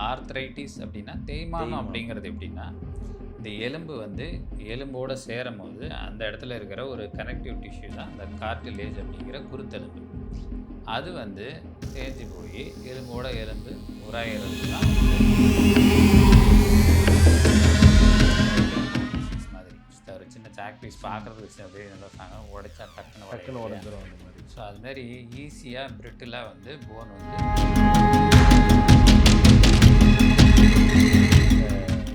Arthritis அப்படின்னா தேய்மானம் அப்படிங்கிறது எப்படின்னா, இந்த எலும்பு வந்து எலும்போட சேரும்போது, அந்த இடத்துல இருக்கிற ஒரு கனெக்டிவ் டிஷ்யூ தான் அந்த கார்டிலேஜ் அப்படிங்கிற குருத்தெலும்பு. அது வந்து தேஞ்சு போயி, எலும்போட எலும்பு உராய்றது தான் டிசீஸ் மாதிரி. ஒரு சின்ன சாக் பீஸ் பார்க்குறதுக்கு அப்படியே நல்லா உடைச்சா டக்குன்னு உடையும் டக்குன்னு இல்லையா? உடஞ்சிரும் அந்த மாதிரி. ஸோ அதுமாரி ஈஸியா பிரிட்டிலா வந்து போன் வந்து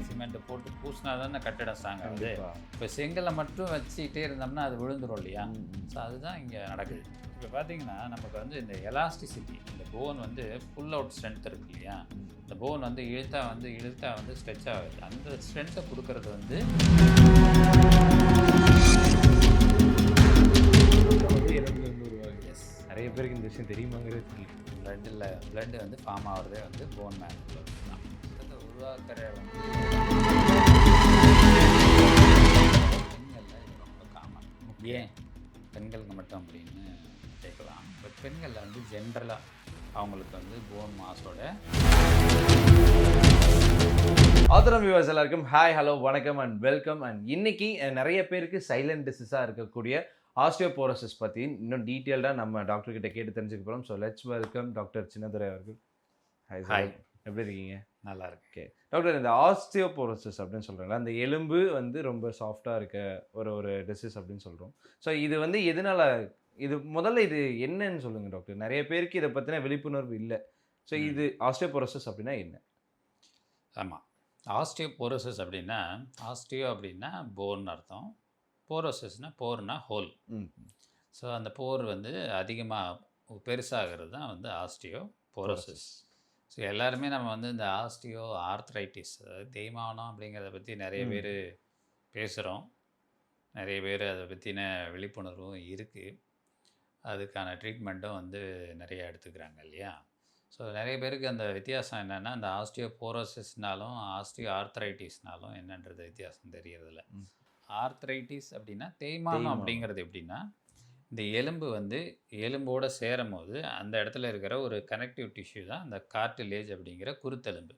சிமெண்ட் போட்டு பூசினா தானே கட்டிடம் ஸ்ட்ராங் ஆகுது. கண்டிப்பா. இப்போ செங்கல்ல மட்டும் வச்சுக்கிட்டே இருந்தோம்னா அது விழுந்துரும் இல்லையா? ம், ம். ஸோ அதுதான் இங்கே நடக்குது. இப்போ பார்த்தீங்கன்னா நமக்கு வந்து இந்த எலாஸ்டிசிட்டி, இந்த போன் வந்து புல் அவுட் ஸ்ட்ரென்த் இருக்கு இல்லையா? இந்த போன் வந்து இழுத்தா வந்து ஸ்ட்ரெச் ஆகுது. அந்த ஸ்ட்ரென்த்தை கொடுக்கறது வந்து வந்து எலும்புலேருந்து உருவாகுது. எஸ் நிறைய பேருக்கு இந்த விஷயம் தெரியுமாங்கிறது தெரியல. பிளட் வந்து ஃபார்ம் ஆகுறதே வந்து போன் மேலே தான். இதை உருவாக்குற வந்து பெண்கள்ல இது ரொம்ப காமன். ஏன் பெண்களுக்கு மட்டும் அப்படின்னு கேட்கலாம். பட் பெண்களில் வந்து ஜென்ரலாக அவங்களுக்கு வந்து போன் மாஸோட ஆத்திரம் வியூவர்ஸ் எல்லாருக்கும் ஹாய், ஹலோ, வணக்கம் அண்ட் வெல்கம். அண்ட் இன்னைக்கு நிறைய பேருக்கு சைலண்ட் டிசீஸாக இருக்கக்கூடிய ஆஸ்டியோபோரோசிஸ் பற்றி இன்னும் டீட்டெயில்டாக நம்ம டாக்டர் கிட்ட கேட்டு தெரிஞ்சுக்க போகிறோம். So let's welcome doctor Chinnadurai அவர்கள். Hi sir, hi. எப்படி இருக்கீங்க? நல்லா இருக்கு. ஓகே டாக்டர், இந்த ஆஸ்டியோபோரோசிஸ் அப்படின்னு சொல்கிறாங்களா, அந்த எலும்பு வந்து ரொம்ப சாஃப்டாக இருக்க ஒரு டிசீஸ் அப்படின்னு சொல்கிறோம். ஸோ இது வந்து எதனால, முதல்ல இது என்னன்னு சொல்லுங்கள் டாக்டர். நிறைய பேருக்கு இதை பற்றின விழிப்புணர்வு இல்லை. ஸோ இது ஆஸ்டியோபோரோசிஸ் அப்படின்னா என்ன? ஆமாம், ஆஸ்டியோபோரோசிஸ் அப்படின்னா, ஆஸ்டியோ அப்படின்னா போர்னு அர்த்தம், போரோசிஸ்னா போர்னா ஹோல். ம். ஸோ அந்த போர் வந்து அதிகமாக பெருசாகிறது தான் வந்து ஆஸ்டியோபோரோசிஸ். ஸோ எல்லாருமே நம்ம வந்து இந்த ஆர்த்ரைட்டிஸ், அதாவது தேய்மானம் அப்படிங்கிறத பற்றி நிறைய பேர் பேசுகிறோம். நிறைய பேர் அதை பற்றின விழிப்புணர்வும் இருக்குது. அதுக்கான ட்ரீட்மெண்ட்டும் வந்து நிறைய எடுத்துக்கிறாங்க இல்லையா? ஸோ நிறைய பேருக்கு அந்த வித்தியாசம் என்னென்னா, அந்த ஆஸ்டியோபோரோசிஸ்னாலும் ஆர்த்ரைட்டிஸ்னாலும் என்னன்றது வித்தியாசம் தெரியறதில்ல. ஆர்த்ரைட்டிஸ் அப்படின்னா தேய்மானம் அப்படிங்கிறது எப்படின்னா, இந்த எலும்பு வந்து எலும்போட சேரும்போது அந்த இடத்துல இருக்கிற ஒரு கனெக்டிவ் டிஷ்யூ தான் அந்த கார்டிலேஜ் அப்படிங்கிற குருத்தெலும்பு.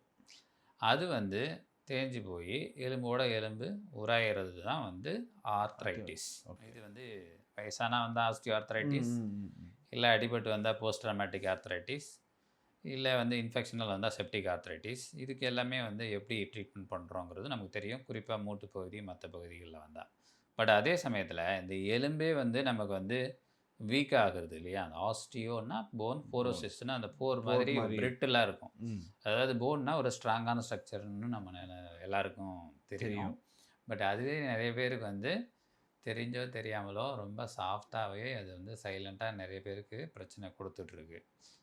அது வந்து தேஞ்சு போய் எலும்போட எலும்பு உராய்றது தான் வந்து ஆர்த்ரைட்டிஸ். இது வந்து வயசானா வந்தால் ஆஸ்டியோ ஆர்த்ரைட்டிஸ், இல்லை அடிபட்டு வந்தால் போஸ்ட் ட்ராமேட்டிக் ஆர்த்ரைட்டிஸ், இல்லை வந்து இன்ஃபெக்ஷனல் வந்தால் செப்டிக் ஆர்த்ரைட்டிஸ். இதுக்கு எல்லாமே வந்து எப்படி ட்ரீட்மெண்ட் பண்ணுறோங்கிறது நமக்கு தெரியும், குறிப்பாக மூட்டு பகுதி மற்ற பகுதிகளில் வந்தால். பட் அதே சமயத்தில் இந்த எலும்பே வந்து நமக்கு வந்து வீக் ஆகுறது இல்லையா? அந்த ஆஸ்டியோன்னா போன், போரோசிஸ்னா அந்த போர் மாதிரி பிரிட்டிலாக இருக்கும். அதாவது போன்னா ஒரு ஸ்ட்ராங்கான ஸ்ட்ரக்சர்னு நம்ம எல்லாருக்கும் தெரியும். பட் அதுவே நிறைய பேருக்கு வந்து தெரிஞ்சோ தெரியாமலோ ரொம்ப சாஃப்டாகவே அது வந்து சைலண்ட்டாக நிறைய பேருக்கு பிரச்சனை கொடுத்துட்ருக்கு.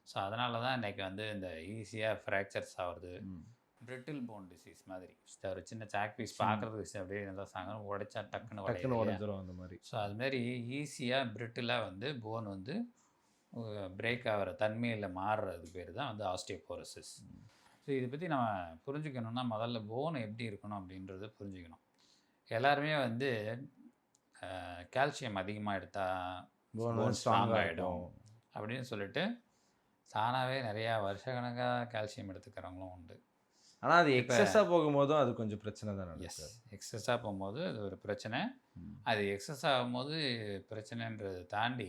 ஸோ அதனால தான் இன்றைக்கி வந்து இந்த ஈஸியாக ஃப்ராக்சர்ஸ் ஆகுறது, பிரிட்டில் போன் டிசீஸ் மாதிரி. ஒரு சின்ன சாக் பீஸ் பார்க்குறதுக்கு அப்படியே நல்லா உடைச்சா டக்குன்னு உடஞ்சிரும் அந்த மாதிரி. ஸோ அதுமாரி ஈஸியாக பிரிட்டிலாக வந்து போன் வந்து பிரேக் ஆகிற தன்மையில் மாறுறது பேர் தான் வந்து ஆஸ்டியோபோரோசிஸ். ஸோ இதை பற்றி நம்ம புரிஞ்சுக்கணுன்னா முதல்ல போன் எப்படி இருக்கணும் அப்படின்றத புரிஞ்சுக்கணும். எல்லாருமே வந்து கால்சியம் அதிகமாக எடுத்தால் போன் ஸ்ட்ராங் ஆகிடும் அப்படின்னு சொல்லிட்டு தானாகவே நிறையா வருஷக்கணக்காக கால்சியம் எடுத்துக்கிறவங்களும் உண்டு. ஆனால் அது எக்ஸஸாக போகும்போதும் அது கொஞ்சம் பிரச்சனை தான். எஸ், எக்ஸஸாக போகும்போது அது ஒரு பிரச்சனை. அது எக்ஸஸ் ஆகும்போது பிரச்சனைன்றதை தாண்டி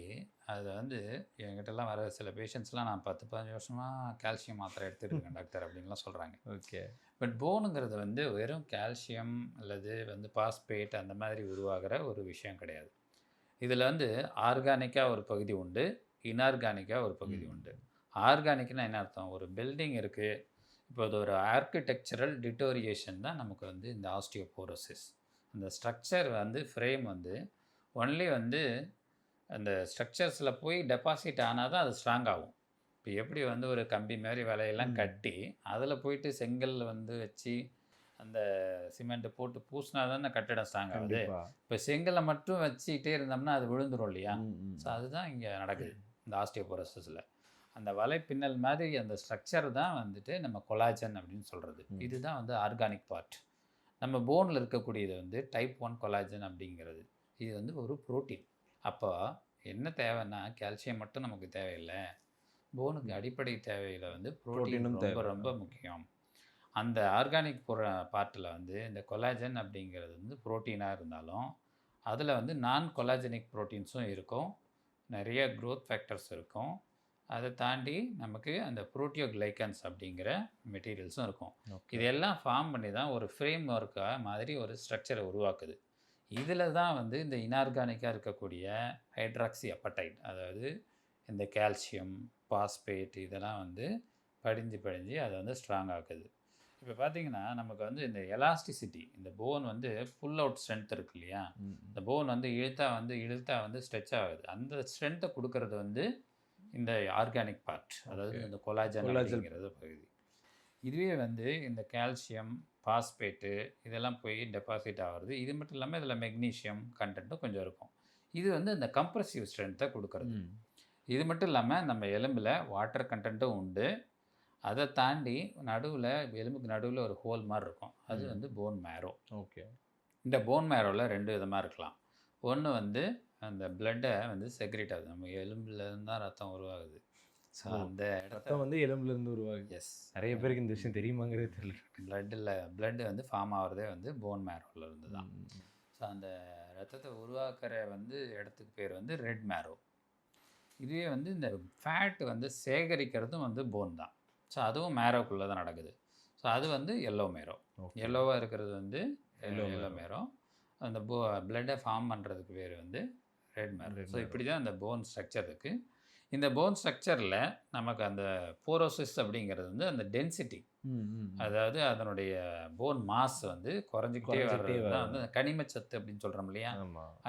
அது வந்து என்கிட்டலாம் வர சில பேஷண்ட்ஸ்லாம் நான் 10-15 வருஷமாக கால்சியம் மாத்திரை எடுத்துருக்கேன் டாக்டர் அப்படின்லாம் சொல்கிறாங்க. ஓகே. பட் போனுங்கிறது வந்து வெறும் கால்சியம் அல்லது வந்து பாஸ்பேட் அந்த மாதிரி உருவாகிற ஒரு விஷயம் கிடையாது. இதில் வந்து ஆர்கானிக்காக ஒரு பகுதி உண்டு, இன்ஆர்கானிக்காக ஒரு பகுதி உண்டு. ஆர்கானிக்னா என்ன அர்த்தம்? ஒரு பில்டிங் இருக்குது, இப்போ அது ஒரு ஆர்கிடெக்சரல் டிட்டோரியேஷன் தான் நமக்கு வந்து இந்த ஆஸ்டியோபோரோசிஸ். அந்த ஸ்ட்ரக்சர் வந்து ஃப்ரேம் வந்து ஒன்லி வந்து அந்த ஸ்ட்ரக்சர்ஸில் போய் டெபாசிட் ஆனால் தான் அது ஸ்ட்ராங் ஆகும். இப்போ எப்படி வந்து ஒரு கம்பி மாதிரி வலையெல்லாம் கட்டி அதில் போயிட்டு செங்கல் வந்து வச்சு அந்த சிமெண்ட்டு போட்டு பூசினா தானே கட்டிடம் ஸ்ட்ராங் ஆகுது. இப்போ செங்கலை மட்டும் வச்சுக்கிட்டே இருந்தோம்னா அது விழுந்துரும் இல்லையா? ஸோ அதுதான் இங்கே நடக்குது இந்த ஆஸ்டியோபோரோசிஸில். அந்த வலை பின்னல் மாதிரி அந்த ஸ்ட்ரக்சர் தான் வந்துட்டு நம்ம கொலாஜன் அப்படின்னு சொல்கிறது. இதுதான் வந்து ஆர்கானிக் பார்ட். நம்ம போனில் இருக்கக்கூடியது வந்து டைப் 1 கொலாஜன் அப்படிங்கிறது. இது வந்து ஒரு புரோட்டீன். அப்போ என்ன தேவைன்னா கால்சியம் மட்டும் நமக்கு தேவையில்லை, போனுக்கு அடிப்படை தேவையில் வந்து புரோட்டீன் ரொம்ப ரொம்ப முக்கியம். அந்த ஆர்கானிக் பார்ட்டில் வந்து இந்த கொலாஜன் அப்படிங்கிறது வந்து புரோட்டீனாக இருந்தாலும் அதில் வந்து நான் கொலாஜெனிக் ப்ரோட்டீன்ஸும் இருக்கும், நிறைய க்ரோத் ஃபேக்டர்ஸ் இருக்கும். அதை தாண்டி நமக்கு அந்த புரோட்டியோகிளைக்கன்ஸ் அப்படிங்கிற மெட்டீரியல்ஸும் இருக்கும். ஓகே. இதெல்லாம் ஃபார்ம் பண்ணி தான் ஒரு ஃப்ரேம் ஒர்க்காக மாதிரி ஒரு ஸ்ட்ரக்சரை உருவாக்குது. இதில் தான் வந்து இந்த இன்ஆர்கானிக்காக இருக்கக்கூடிய ஹைட்ராக்சி அப்படைட், அதாவது இந்த கால்சியம், பாஸ்பேட் இதெல்லாம் வந்து படிஞ்சு படிஞ்சு அதை வந்து ஸ்ட்ராங் ஆக்குது. இப்போ பார்த்தீங்கன்னா நமக்கு வந்து இந்த எலாஸ்டிசிட்டி, இந்த போன் வந்து புல் அவுட் ஸ்ட்ரென்த் இருக்கு இல்லையா, இந்த போன் வந்து இழுத்தா வந்து ஸ்ட்ரெச் ஆகுது. அந்த ஸ்ட்ரென்த்தை கொடுக்கறது வந்து இந்த ஆர்கானிக் பார்ட், அதாவது இந்த கொலாஜன் அப்படிங்கிறது பகுதி. இதுவே வந்து இந்த கால்சியம், பாஸ்பேட்டு இதெல்லாம் போய் டெபாசிட் ஆகிறது. இது மட்டும் இல்லாமல் இதில் மெக்னீஷியம் கண்டென்ட்டும் கொஞ்சம் இருக்கும். இது வந்து இந்த கம்ப்ரசிவ் ஸ்ட்ரென்த்தை கொடுக்கறது. இது மட்டும் இல்லாமல் நம்ம எலும்பில் வாட்டர் கண்டென்ட்டும் உண்டு. அதை தாண்டி நடுவில், எலும்புக்கு நடுவில் ஒரு ஹோல் மாதிரி இருக்கும், அது வந்து போன் மேரோ. ஓகே. இந்த போன் மேரோவில் 2 விதமாக இருக்கலாம். ஒன்று வந்து அந்த பிளட்டை வந்து செக்ரேட் ஆகுது, நம்ம எலும்புலேருந்து தான் ரத்தம் உருவாகுது. ஸோ அந்த ரத்தம் வந்து எலும்புலேருந்து உருவாகுது. எஸ், நிறைய பேருக்கு இந்த விஷயம் தெரியுமாங்கிறது தெரியல. பிளட்டு வந்து ஃபார்ம் ஆகிறதே வந்து போன் மேரோவில் இருந்து தான். ஸோ அந்த ரத்தத்தை உருவாக்குற வந்து இடத்துக்கு பேர் வந்து ரெட் மேரோ. இதுவே வந்து இந்த ஃபேட் வந்து சேகரிக்கிறதும் வந்து போன் தான். ஸோ அதுவும் மேரோக்குள்ளே தான் நடக்குது. ஸோ அது வந்து எல்லோ மேரோ. எல்லோவாக இருக்கிறது வந்து எல்லோ மேரோ. அந்த பிளட்டை ஃபார்ம் பண்ணுறதுக்கு பேர் வந்து ரெட் மேரோ. ஸோ இப்படி தான் அந்த போன் ஸ்ட்ரக்சர் இருக்குது. இந்த போன் ஸ்ட்ரக்சரில் நமக்கு அந்த போரோசிஸ் அப்படிங்கிறது வந்து அந்த டென்சிட்டி, அதாவது அதனுடைய போன் மாஸ் வந்து குறைஞ்சிக்கிட்டே வர்றது தான் வந்து கனிமச்சத்து அப்படின்னு சொல்கிறோம் இல்லையா,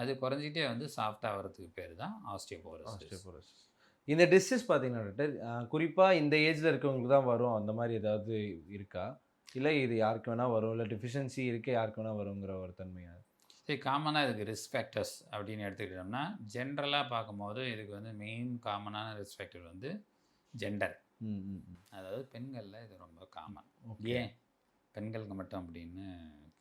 அது குறைஞ்சிக்கிட்டே வந்து சாஃப்டாக வர்றதுக்கு பேர் தான் ஆஸ்டியோபோரோசிஸ். இந்த டிசீஸ் பார்த்தீங்கன்னா டாக்டர், குறிப்பாக இந்த ஏஜில் இருக்கவங்களுக்கு தான் வரும் அந்த மாதிரி ஏதாவது இருக்கா, இல்லை இது யாருக்கு வேணால் வரும், இல்லை டிஃபிஷியன்சி இருக்குது யாருக்கு வேணால் வருங்கிற ஒரு தன்மையாக? சரி, காமனாக இதுக்கு ரிஸ்க் ஃபேக்டர்ஸ் அப்படின்னு எடுத்துக்கிட்டோம்னா, ஜென்ரலாக பார்க்கும்போது இதுக்கு வந்து மெயின் காமனான ரிஸ்க் ஃபேக்டர் வந்து ஜெண்டர். அதாவது பெண்களில் இது ரொம்ப காமன். ஏன் பெண்களுக்கு மட்டும் அப்படின்னு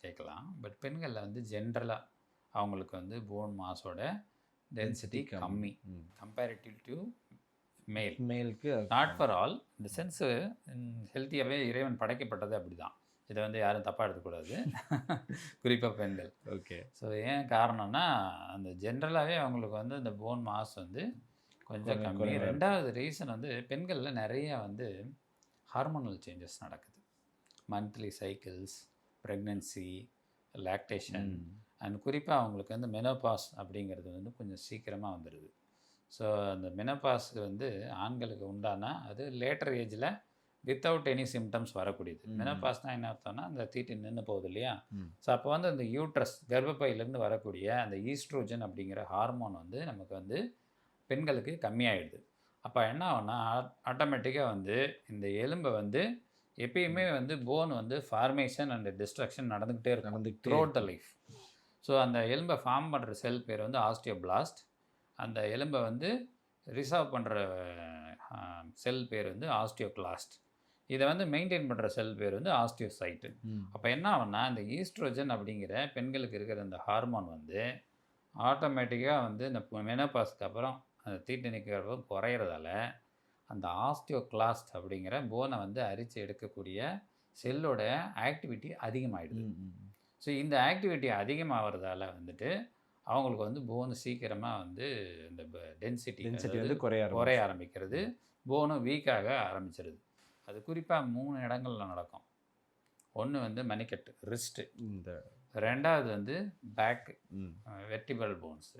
கேட்கலாம். பட் பெண்களில் வந்து ஜென்ரலாக அவங்களுக்கு வந்து போன் மாஸோட டென்சிட்டி கம்மி கம்பேரிட்டிவ் டு மேலுக்கு. நாட் ஃபார் ஆல், இந்த சென்ஸு ஹெல்த்தியாகவே இறைவன் படைக்கப்பட்டது அப்படி தான். இதை வந்து யாரும் தப்பாக எடுத்துக்கூடாது, குறிப்பாக பெண்கள். ஓகே. ஸோ ஏன் காரணம்னா அந்த ஜென்ரலாகவே அவங்களுக்கு வந்து இந்த போன் மாஸ் வந்து கொஞ்சம் கம்மி. ரெண்டாவது ரீசன் வந்து பெண்களில் நிறைய வந்து ஹார்மோனல் சேஞ்சஸ் நடக்குது. Monthly cycles, pregnancy, lactation and குறிப்பாக அவங்களுக்கு வந்து மெனோபாஸ் அப்படிங்கிறது வந்து கொஞ்சம் சீக்கிரமாக வந்துடுது. ஸோ அந்த மெனோபாஸ்க்கு வந்து ஆண்களுக்கு உண்டானா அது லேட்டர் ஏஜில் வித்தவுட் எனி சிம்டம்ஸ் வரக்கூடியது. மெனோபாஸ்னால் என்ன அர்த்தம்னா அந்த தீட்டு நின்று போகுது இல்லையா. ஸோ அப்போ வந்து அந்த யூட்ரஸ் கர்ப்பப்பையிலேருந்து வரக்கூடிய அந்த ஈஸ்ட்ரோஜன் அப்படிங்கிற ஹார்மோன் வந்து நமக்கு வந்து பெண்களுக்கு கம்மியாயிடுது. அப்போ என்ன ஆகும்னா ஆட்டோமேட்டிக்காக வந்து இந்த எலும்பை வந்து எப்பயுமே வந்து போன் வந்து ஃபார்மேஷன் அண்ட் டிஸ்ட்ரக்ஷன் நடந்துக்கிட்டே இருக்கும் த்ரூஅவுட் த லைஃப். ஸோ அந்த எலும்பை ஃபார்ம் பண்ணுற செல் பேர் வந்து ஆஸ்டியோபிளாஸ்ட். அந்த எலும்பை வந்து ரிசர்வ் பண்ணுற செல் பேர் வந்து ஆஸ்டியோக்ளாஸ்ட். இதை வந்து மெயின்டைன் பண்ணுற செல் பேர் வந்து ஆஸ்டியோசைட்டு. அப்போ என்ன ஆகும்னா இந்த ஈஸ்ட்ரோஜன் அப்படிங்கிற பெண்களுக்கு இருக்கிற இந்த ஹார்மோன் வந்து ஆட்டோமேட்டிக்காக வந்து இந்த மெனோபாஸ்க்கு அப்புறம் அந்த தீட்டு நிற்கிறப்போ குறையிறதால அந்த ஆஸ்டியோக்ளாஸ்ட் அப்படிங்கிற போனை வந்து அரித்து எடுக்கக்கூடிய செல்லோட ஆக்டிவிட்டி அதிகமாகிடுது. ஸோ இந்த ஆக்டிவிட்டி அதிகமாகிறதால வந்துட்டு அவங்களுக்கு வந்து போனு சீக்கிரமாக வந்து இந்த டென்சிட்டி வந்து குறைய ஆரம்பிக்கிறது, போனும் வீக்காக ஆரம்பிச்சிருது. அது குறிப்பாக 3 இடங்களில் நடக்கும். ஒன்று வந்து மணிக்கட்டு, ரிஸ்ட்டு. ரெண்டாவது வந்து பேக்கு, வெர்டிபிரல் போன்ஸு.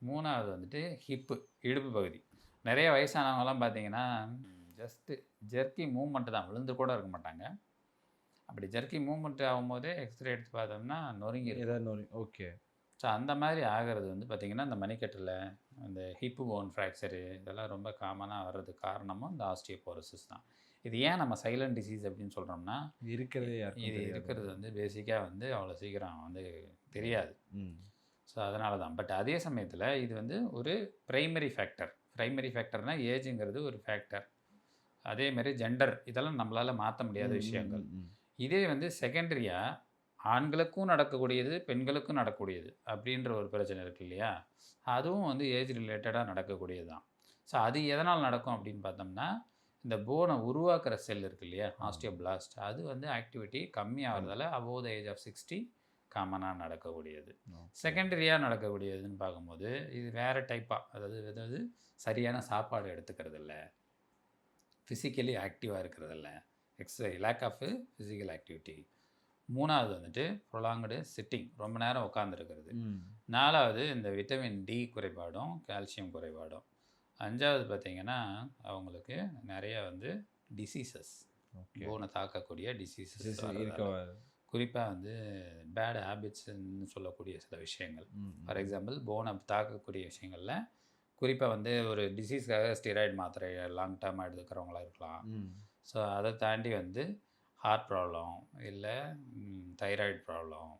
மூணாவது வந்துட்டு ஹிப்பு, இடுப்பு பகுதி. நிறைய வயசானவங்கலாம் பார்த்தீங்கன்னா ஜஸ்ட்டு ஜெர்க்கி மூவ்மெண்ட்டு தான், விழுந்து கூட இருக்க மாட்டாங்க. அப்படி ஜெர்க்கி மூவ்மெண்ட் ஆகும்போதே எக்ஸ்ரே எடுத்து பார்த்தோம்னா ஓகே. ஸோ அந்த மாதிரி ஆகிறது வந்து பார்த்திங்கன்னா இந்த மணிக்கட்டில் அந்த ஹிப்பு போன் ஃப்ராக்சரு இதெல்லாம் ரொம்ப காமனாக வர்றதுக்கு காரணமும் இந்த ஆஸ்டியோபோரோசிஸ் தான். இது ஏன் நம்ம சைலண்ட் டிசீஸ் அப்படின்னு சொல்கிறோம்னா, இது இருக்கிறது வந்து பேசிக்காக வந்து அவ்வளோ சீக்கிரம் வந்து தெரியாது. ஸோ அதனால தான். பட் அதே சமயத்தில் இது வந்து ஒரு ப்ரைமரி ஃபேக்டர்னால் ஏஜுங்கிறது ஒரு ஃபேக்டர். அதேமாரி ஜெண்டர் இதெல்லாம் நம்மளால் மாற்ற முடியாத விஷயங்கள். இதே வந்து செகண்டரியாக ஆண்களுக்கும் நடக்கக்கூடியது, பெண்களுக்கும் நடக்கக்கூடியது அப்படின்ற ஒரு பிரச்சனை இருக்குது இல்லையா, அதுவும் வந்து ஏஜ் ரிலேட்டடாக நடக்கக்கூடியது தான். ஸோ அது எதனால் நடக்கும் அப்படின்னு பார்த்தோம்னா, இந்த போனை உருவாக்குற செல் இருக்கு இல்லையா, ஆமா. ஆஸ்டியோபிளாஸ்ட், அது வந்து ஆக்டிவிட்டி கம்மியாகிறதால அபோவ் த ஏஜ் ஆஃப் 60 காமனாக நடக்கக்கூடியது. ஓகே. செகண்டரியாக நடக்கக்கூடியதுன்னு பார்க்கும்போது இது வேறு டைப்பாக, அதாவது சரியான சாப்பாடு எடுத்துக்கிறது இல்லை, ஃபிசிக்கலி ஆக்டிவாக இருக்கிறதில்ல, லேக் ஆஃப் ஃபிசிக்கல் ஆக்டிவிட்டி. 3வது வந்துட்டு ப்ரொலாங்டு சிட்டிங், ரொம்ப நேரம் உட்காந்துருக்கிறது. 4வது இந்த விட்டமின் டி குறைபாடும் கால்சியம் குறைபாடும். 5வது பார்த்திங்கன்னா அவங்களுக்கு நிறைய வந்து டிசீசஸ், போனை தாக்கக்கூடிய டிசீசஸ், குறிப்பாக வந்து பேட் ஹேபிட்ஸ்ன்னு சொல்லக்கூடிய சில விஷயங்கள். ஃபார் எக்ஸாம்பிள் போனை தாக்கக்கூடிய விஷயங்களில் குறிப்பாக வந்து ஒரு டிசீஸ்க்காக ஸ்டெராய்டு மாத்திரை லாங் டேர்மாக எடுத்துக்கிறவங்களா இருக்கலாம். ஸோ அதை தாண்டி வந்து ஹார்ட் ப்ராப்ளம், இல்லை தைராய்டு ப்ராப்ளம்,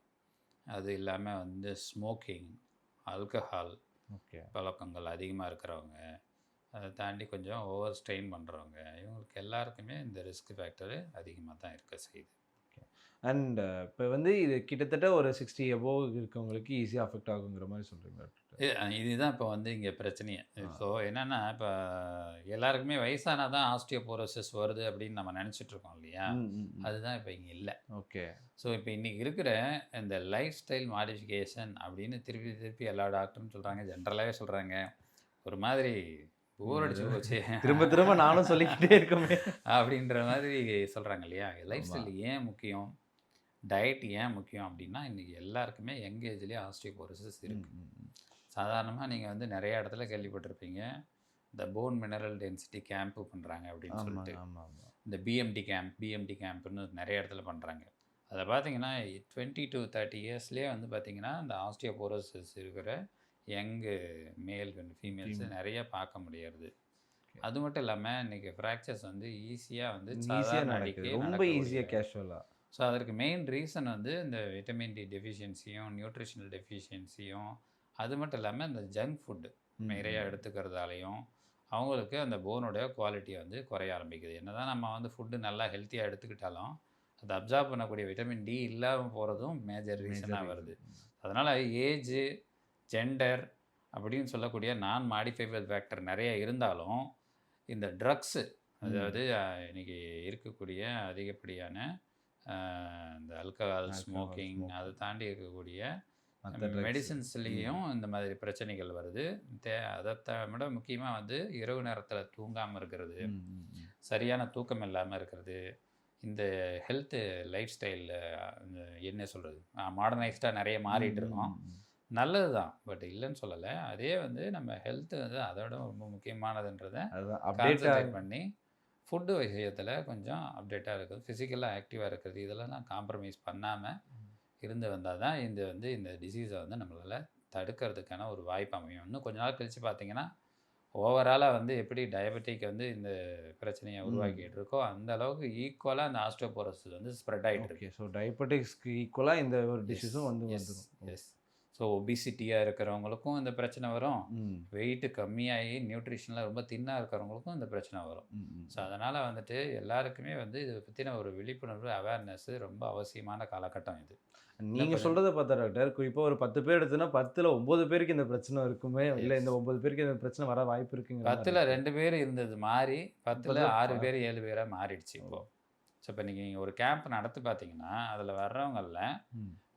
அது இல்லாமல் வந்து ஸ்மோக்கிங், ஆல்கஹால் பழக்கங்கள் அதிகமாக இருக்கிறவங்க, அதை தாண்டி கொஞ்சம் ஓவர் ஸ்ட்ரெயின் பண்ணுறவங்க, இவங்களுக்கு எல்லாருக்குமே இந்த ரிஸ்க் ஃபேக்டரு அதிகமாக தான் இருக்க செய்யுது. அண்ட் இப்போ வந்து இது கிட்டத்தட்ட ஒரு 60 அபோவ் இருக்கவங்களுக்கு ஈஸியாக அஃபெக்ட் ஆகுங்கிற மாதிரி சொல்கிறீங்க. இதுதான் இப்போ வந்து இங்கே பிரச்சனையே. ஸோ என்னென்னா, இப்போ எல்லாருக்குமே வயசானா தான் ஆஸ்டியோபோரோசிஸ் வருது அப்படின்னு நம்ம நினச்சிட்ருக்கோம் இல்லையா, அதுதான் இப்போ இங்கே இல்லை. ஓகே. ஸோ இப்போ இன்றைக்கி இருக்கிற இந்த லைஃப் ஸ்டைல் மாடிஃபிகேஷன் அப்படின்னு திருப்பி திருப்பி எல்லா டாக்டரும் சொல்கிறாங்க, ஜென்ரலாகவே சொல்கிறாங்க. ஒரு மாதிரி போர் அடிச்சு போச்சு, திரும்ப திரும்ப நானும் சொல்லிக்கிட்டே இருக்கோமே அப்படின்ற மாதிரி சொல்கிறாங்க இல்லையா. லைஃப் ஸ்டைல் ஏன் முக்கியம், டயட் ஏன் முக்கியம் அப்படின்னா, இன்றைக்கி எல்லாருக்குமே யங் ஏஜ்லேயே ஆஸ்டியோபோரோசிஸ் இருக்குது. சாதாரணமாக நீங்கள் வந்து நிறைய இடத்துல கேள்விப்பட்டிருப்பீங்க, இந்த போன் மினரல் டென்சிட்டி கேம்ப்பு பண்ணுறாங்க அப்படின்னு சொல்லிட்டு. இந்த பிஎம்டி கேம்ப்னு நிறைய இடத்துல பண்ணுறாங்க. அதை பார்த்தீங்கன்னா 20 to 30 இயர்ஸ்லேயே வந்து பார்த்திங்கன்னா இந்த ஆஸ்டியோபோரோசிஸ் இருக்கிற யங்கு மேல் ஃபீமேல்ஸ் நிறைய பார்க்க முடியாது. அது மட்டும் இல்லாமல் இன்றைக்கி ஃப்ராக்சர்ஸ் வந்து ஈஸியாக வந்து ரொம்ப ஈஸியாக கேஷுவலாக. ஸோ அதற்கு மெயின் ரீசன் வந்து இந்த விட்டமின் டி டெஃபிஷியன்சியும் நியூட்ரிஷனல் டெஃபிஷியன்சியும், அது மட்டும் இல்லாமல் இந்த ஜங்க் ஃபுட்டு நிறையா எடுத்துக்கிறதாலையும் அவங்களுக்கு அந்த போனோடைய குவாலிட்டியை வந்து குறைய ஆரம்பிக்குது. என்ன தான் நம்ம வந்து ஃபுட்டு நல்லா ஹெல்த்தியாக எடுத்துக்கிட்டாலும் அதை அப்சார்ப் பண்ணக்கூடிய விட்டமின் டி இல்லாமல் போகிறதும் மேஜர் ரீசனாக வருது. அதனால் ஏஜு, ஜெண்டர் அப்படின்னு சொல்லக்கூடிய நான் மாடிஃபைபிள் ஃபேக்டர் நிறைய இருந்தாலும் இந்த ட்ரக்ஸு, அதாவது இன்றைக்கி இருக்கக்கூடிய அதிகப்படியான இந்த ஆல்கஹால், ஸ்மோக்கிங், அதை தாண்டி இருக்கக்கூடிய மெடிசின்ஸ்லேயும் இந்த மாதிரி பிரச்சனைகள் வருது. அதை விட முக்கியமாக வந்து இரவு நேரத்தில் தூங்காமல் இருக்கிறது, சரியான தூக்கம் இல்லாமல் இருக்கிறது, இந்த ஹெல்த்து லைஃப் ஸ்டைலில் என்ன சொல்கிறது, மாடர்னைஸ்டாக நிறைய மாறிட்டு இருக்கோம். நல்லது தான், பட் இல்லைன்னு சொல்லலை. அதே வந்து நம்ம ஹெல்த்து வந்து அதோட ரொம்ப முக்கியமானதுன்றதை கான்சன்ட்ரேட் பண்ணி ஃபுட்டு விஷயத்தில் கொஞ்சம் அப்டேட்டாக இருக்குது, ஃபிசிக்கலாக ஆக்டிவாக இருக்கிறது, இதெல்லாம் காம்ப்ரமைஸ் பண்ணாமல் இருந்து வந்தால் தான் இந்த டிசீஸை வந்து நம்மளால் தடுக்கிறதுக்கான ஒரு வாய்ப்பு அமையும். இன்னும் கொஞ்ச நாள் கழித்து பார்த்தீங்கன்னா ஓவராலாக வந்து எப்படி டயபெட்டிக் வந்து இந்த பிரச்சனையை உருவாக்கிட்டு இருக்கோ அந்த அளவுக்கு ஈக்குவலாக அந்த ஆஸ்டியோபோரோசிஸ் வந்து ஸ்ப்ரெட் ஆகிட்டு இருக்கு. ஸோ டயபெட்டிக்ஸ்க்கு ஈக்குவலாக இந்த ஒரு டிசீஸும் வந்து வந்துடும். எஸ். ஸோ ஒபிசிட்டியாக இருக்கிறவங்களுக்கும் இந்த பிரச்சனை வரும், வெயிட்டு கம்மியாகி நியூட்ரிஷனில் ரொம்ப தின்னாக இருக்கிறவங்களுக்கும் இந்த பிரச்சனை வரும். ஸோ அதனால் வந்துட்டு எல்லாருக்குமே வந்து இதை பற்றின ஒரு விழிப்புணர்வு, அவேர்னஸ்ஸு ரொம்ப அவசியமான காலகட்டம் இது. நீங்கள் சொல்கிறத பார்த்தா டாக்டர், இப்போ ஒரு 10 பேர் எடுத்துன்னா 10ல் 9 பேருக்கு இந்த பிரச்சனை இருக்குமே, இல்லை இந்த 9 பேருக்கு இந்த பிரச்சனை வர வாய்ப்பு இருக்குங்க. 10ல் 2 பேர் இருந்தது மாறி 10ல் 6 பேர் 7 பேராக மாறிடுச்சு இப்போது. ஸோ இப்போ நீங்கள் ஒரு கேம்ப் நடத்தி பார்த்தீங்கன்னா அதில் வர்றவங்களில்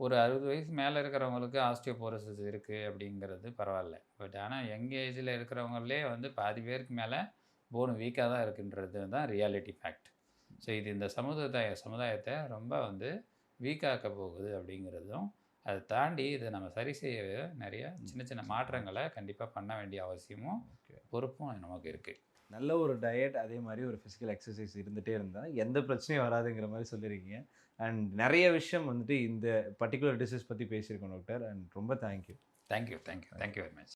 ஒரு 60 வயசு மேலே இருக்கிறவங்களுக்கு ஆஸ்டியோபோரோசிஸ் இருக்குது அப்படிங்கிறது பரவாயில்ல. பட் ஆனால் யங் ஏஜில் இருக்கிறவங்களே வந்து பாதி பேருக்கு மேலே போன் வீக்காக தான் இருக்குன்றது தான் ரியாலிட்டி ஃபேக்ட். ஸோ இது இந்த சமுதாயத்தை ரொம்ப வந்து வீக்காக்க போகுது அப்படிங்கிறதும், அதை தாண்டி இதை நம்ம சரி செய்ய நிறைய சின்ன சின்ன மாற்றங்களை கண்டிப்பாக பண்ண வேண்டிய அவசியமும் பொறுப்பும் நமக்கு இருக்குது. நல்ல ஒரு டயட், அதே மாதிரி ஒரு ஃபிசிக்கல் எக்ஸசைஸ் இருந்துகிட்டே இருந்தால் எந்த பிரச்சனையும் வராதுங்கிற மாதிரி சொல்லியிருக்கீங்க. அண்ட் நிறைய விஷயம் வந்துட்டு இந்த பர்டிகுலர் டிசீஸ் பற்றி பேசியிருக்கோம் டாக்டர். அண்ட் ரொம்ப தேங்க்யூ வெரி மச்.